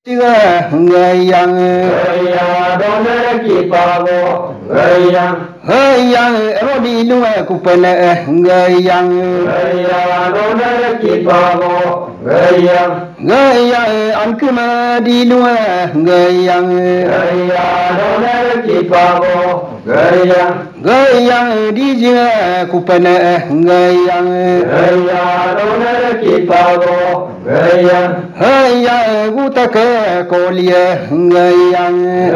người yang người đón kịp vào người ở đi luôn cũng phải người yang đón kịp vào người ăn cứ mà đi luôn người yang đón kịp vào người đi chưa cũng phải người yang đón kịp vào người gu ta cái cô lia người yang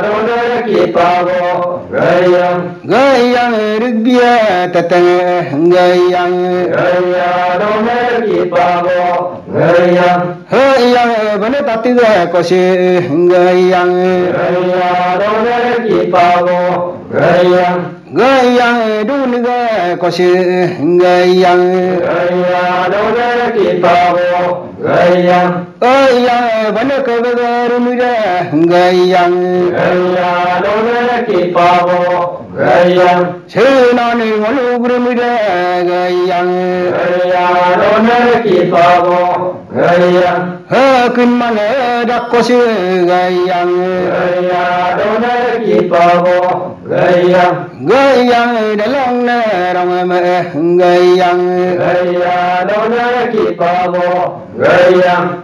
đón kịp vào người được bia ta ta người yang đón kịp vào vẫn ta tự có sự người yang đón kịp vào người yang đủ người có sự người yang đón kịp vào vẫn có người yang đón kịp vào sự non ngón lu người yang đón kịp vào kinh man đặc có sự người yang đón kịp vào người yang đã long đồng mẹ người yang đón kịp vào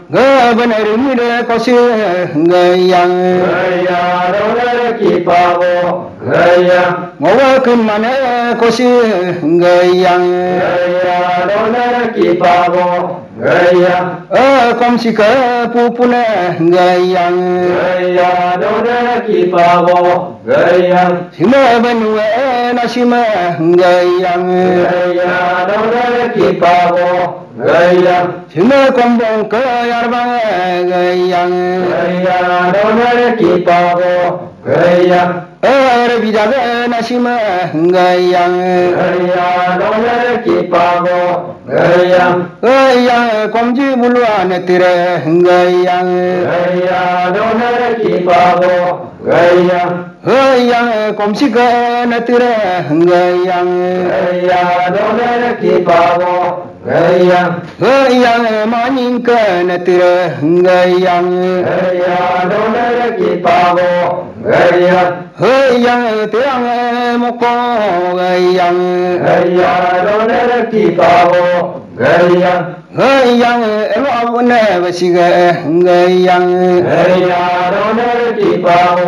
người bên này đứng đây có sự người yang đón kịp vào ngõ kinh man có sự người yang đón kịp vào con si cơ pu pu người yang đón kịp vào sima bên nuôi na sima người yang đón kịp vào sima con bông cơ yar bang người yang đón kịp vào Rabi jaga na sima người yang đón kịp vào yang con ji buluan tira người yang đón kịp vào yang con si cơ na tira người yang đón kịp vào yang ma ning cơ na tira người yang đón kịp vào yang tiang một con người yang đón kịp vào yang em ông nè và si người yang đón kịp vào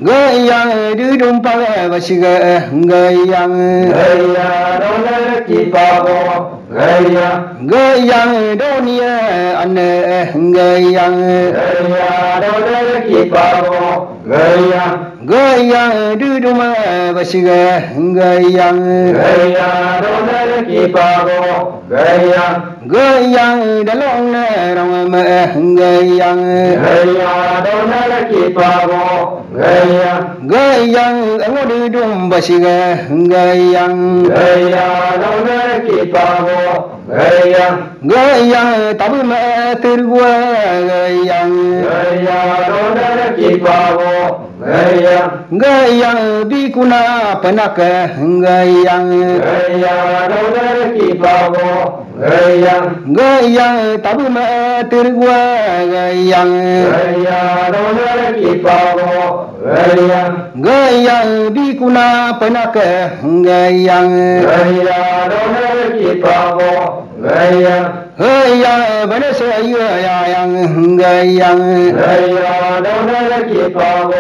người yang đưa đum pa và si người yang đón kịp vào người yang đâu nia anh người yang đón kịp vào người yang đưa đum và si người yang đón kịp vào người yang đã long nè đồng mẹ người yang đón kịp vào người yang em đưa đum và si người yang đón kịp vào người yang tabu mẹ từ qua người yang đón kịp vào người yang bi kuna panak người yang đón kịp vào người yang tabu mẹ từ qua người yang đón kịp vào người yang bi kuna panak người yang đón kịp vào người yang vẫn sẽ yang người yang đón kịp vào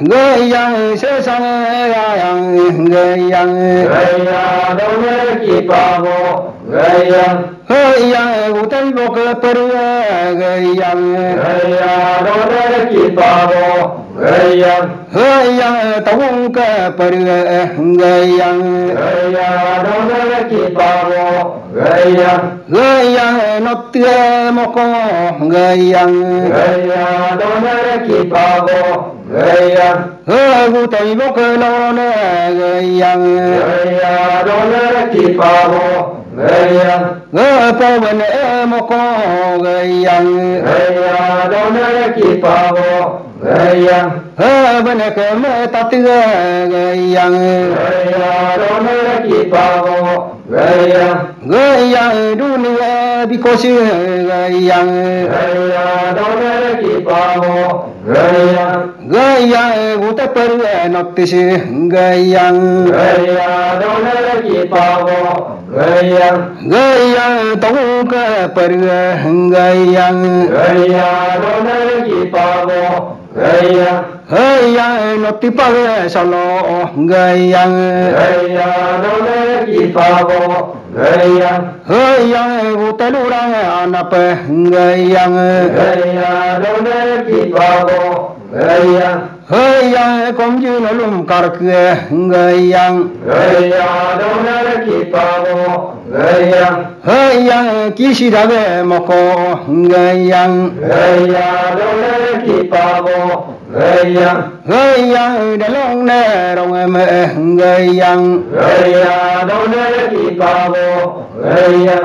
người yang sẽ sang yang người yang đón kịp vào người yang utai bok per người yang đón kịp vào người yang tawung ka per người yang đón kịp vào người yang not tia mok người yang đón kịp vào gu tai bok lo người yang đón kịp vào người pa ben mok người yang đón kịp vào bên cái mẹ ta tư người yang đón kịp vào người yang đu nữa bi ko si yang gaya dona ki pavo gaya uta per nok ti si yang gaya dona ki pavo gaya tong ka per yang gaya dona ki pavo gaya nok ti pa salo yang gaya dona ki pavo gaya uta lurang anap yang gaya dona ki pavo gaya kom ju na lum kar yang gaya dona ki pavo gaya kisi dage moko yang gaya dona ki pavo gaya dalong ne rong me yang gaya dona ki pavo gaya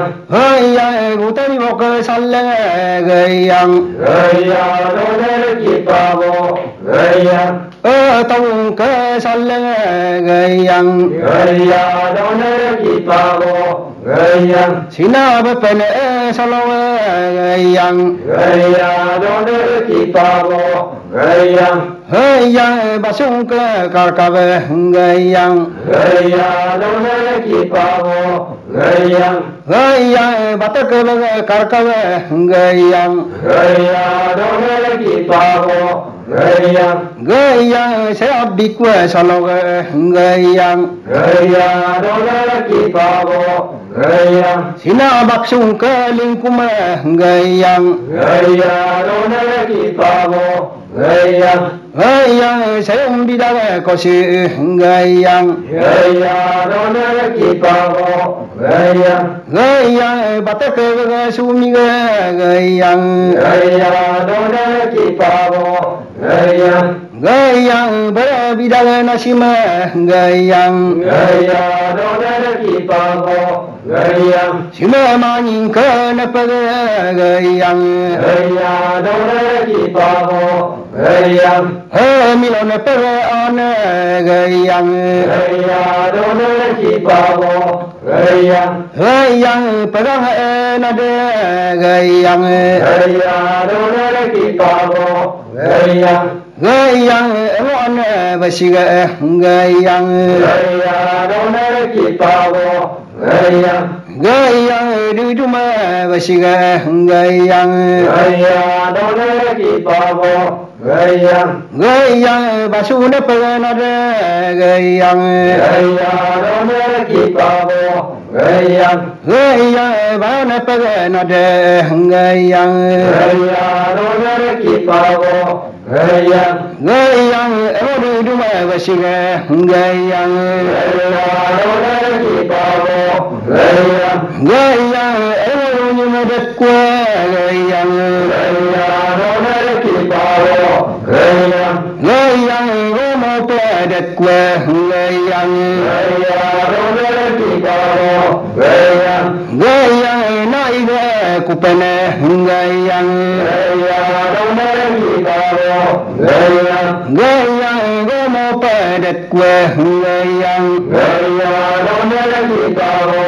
utani moko salle yang gaya dona ki pavo tong ke salle yang gaya dona ki pavo sina pen salo yang gaya dona ki pavo yang basung ke kar ka yang gaya dona ki pavo yang batak kar ka yang gaya dona ki pavo yang se abdik salo yang gaya dona ki pavo sina baksung ke lingkum yang gaya dona ki pavo yang se umbida ko si yang gaya dona ki pavo yang batak sumi yang gaya dona ki pavo yang berbida nasima yang gaya dona ki pavo sima maning ke napag yang gaya dona ki pavo milon per an yang gaya dona ki pavo yang perang nade yang gaya dona ki pavo yang wan basiga yang gaya dona ki pavo yang duduma basiga yang gaya dona ki pavo yang basuna penade yang gaya dona ki pavo yang bana penade yang gaya dona ki pavo yang duduma basiga yang dona ki pavo yang nyuma dekwa yang dona ki pavo yang romo pedekwa yang dona ki pavo yang naiga kupene yang dona ki pavo yang romo pedekwa yang dona ki pavo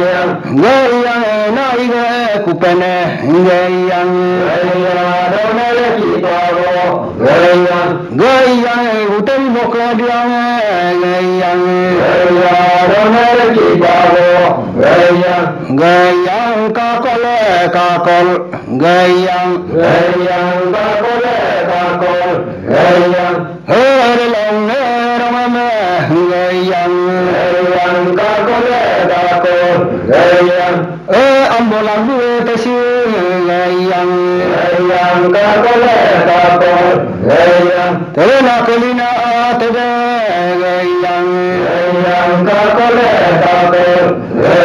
yang naiga kupene yang dona ki pavo yang utai mokla yang dona ki pavo yang kakol yang long rong yang ambolang tesi yang terena kelina tege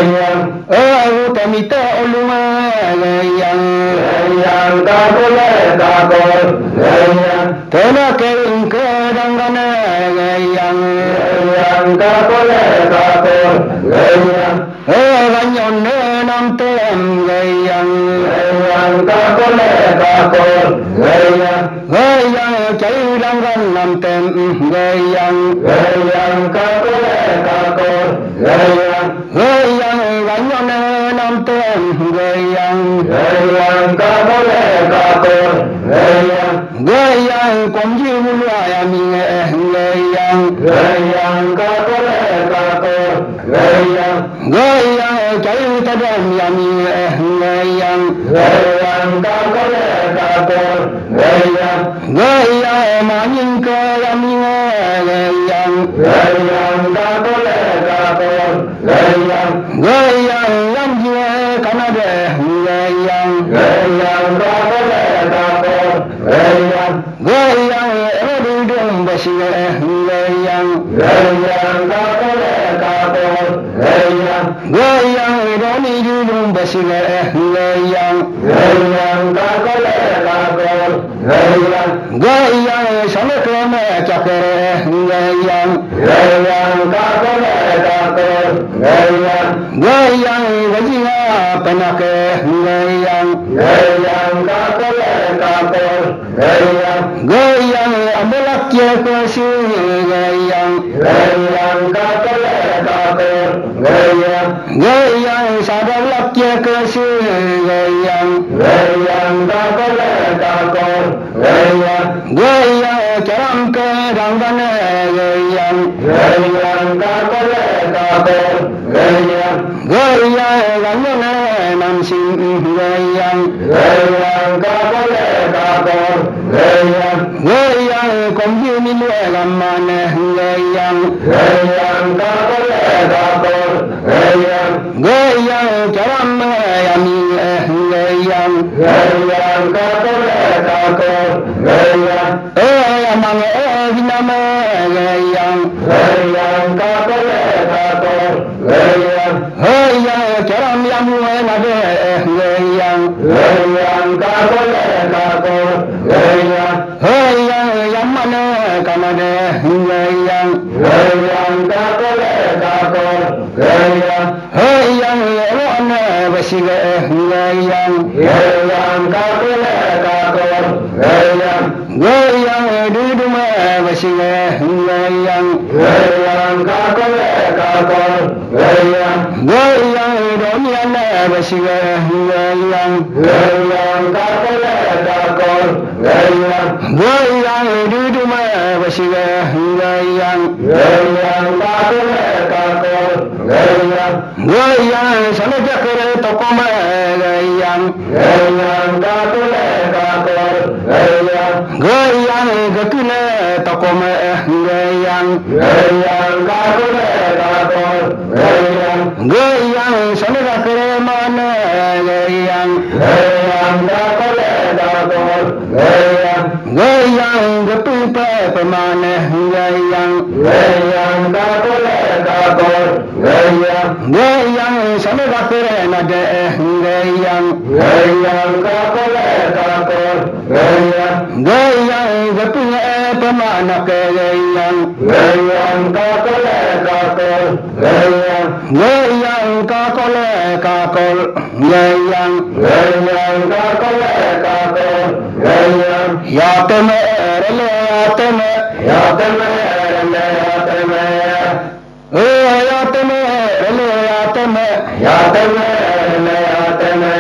yang utamita uluma yang terena keling kedangana yang ganyon nam tem yang cai langgan nam tem yang ganyon nam tem yang ka ko le ka ko yang kom ji mulwa ya mi yang ka ko le ka ko yang chai ta dam ya mi yang ka ko le ka ko yang ma yin ka ya mi yang ka ko le ka ko yang lam ji kana de yang ka ko le ka ko yang ru dum ba shi yang ka ko le ka ko yang ro ni ju dum ba shi yang ka ko le ka ko yang sama kena cakar yang ka ko le ka ko yang wajina panak yang ka ko le ka ko yang ambalak ya kuasi yang ka ko le ka ko yang sadalak ya kuasi yang ka ko le ka ko yang caram ke ranggan yang ka ko le ka ko yang langana namsin yang ka ko le ka ko yang komji milu laman yang ka ko le ka ko yang caram yami yang ka ko le ka ko amang vinama yang ka ko le ka ko yang caram yamu nade yang ka ko le ka ko yang yamana kanade yang ka ko le ka ko yang wana basiga yang ka ko le ka ko yang duduma basiga yang ka ko le ka ko yang doniana basiga yang ka ko le ka ko yang duduma basiga yang ka ko le ka ko yang sana jakar tokoma yang ka ko le ka ko yang gakuna tokoma yang ka ko le ka ko yang sana jakar mana yang ka ko le ka ko yang gatu pemana yang ka ko le ka ko yang sana jakar nade yang ka ko le ka ko yang gatu pemana yang ka ko le ka ko yang kakol yang ka ko le ka ko ya teme rele teme ya teme le ya teme ya teme rele teme ya teme le ya teme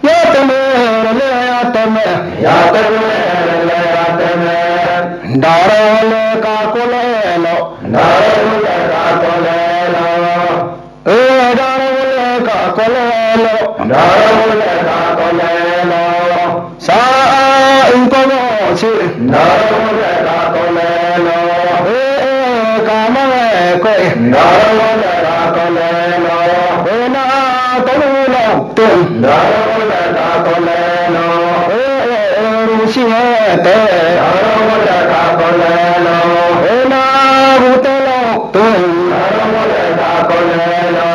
ya teme rele teme ya teme le ya teme darole kakol lo darule ka ko le lo darole kakol lo darule ka ko le lo sa inkomo si darule ka ko le lo kama ko darule ka ko le lo na tolulo tum darule ka ko le lo rusiete darule ka ko le lo na butelo tum darule ka ko le lo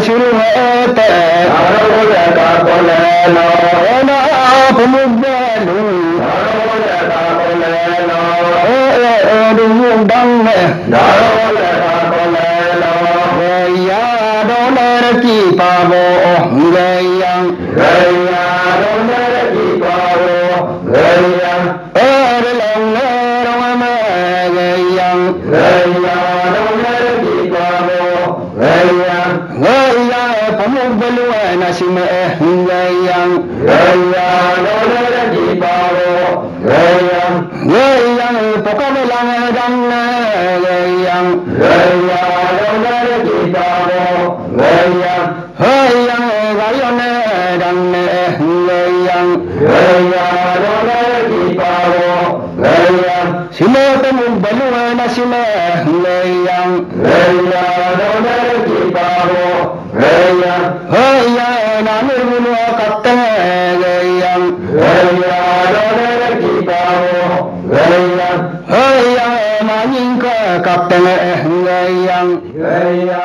shuruete darule ka ko le lo na pumubelu darule ka ko le lo dum darule ka ko le lo ya donar ki pavo yang gaya donere ki pavo gaya erlong rama yang gaya donere ki pavo gaya pumubelu nasim yang gaya dona di paro gaya gaya pokamelang dan gaya dona di paro gaya hayang gayone dan gaya dona di paro gaya simatemu baluana sima gaya dona di paro gaya haya namurunu katta gaya dona di paro gaya haya maningka katta gaya gaya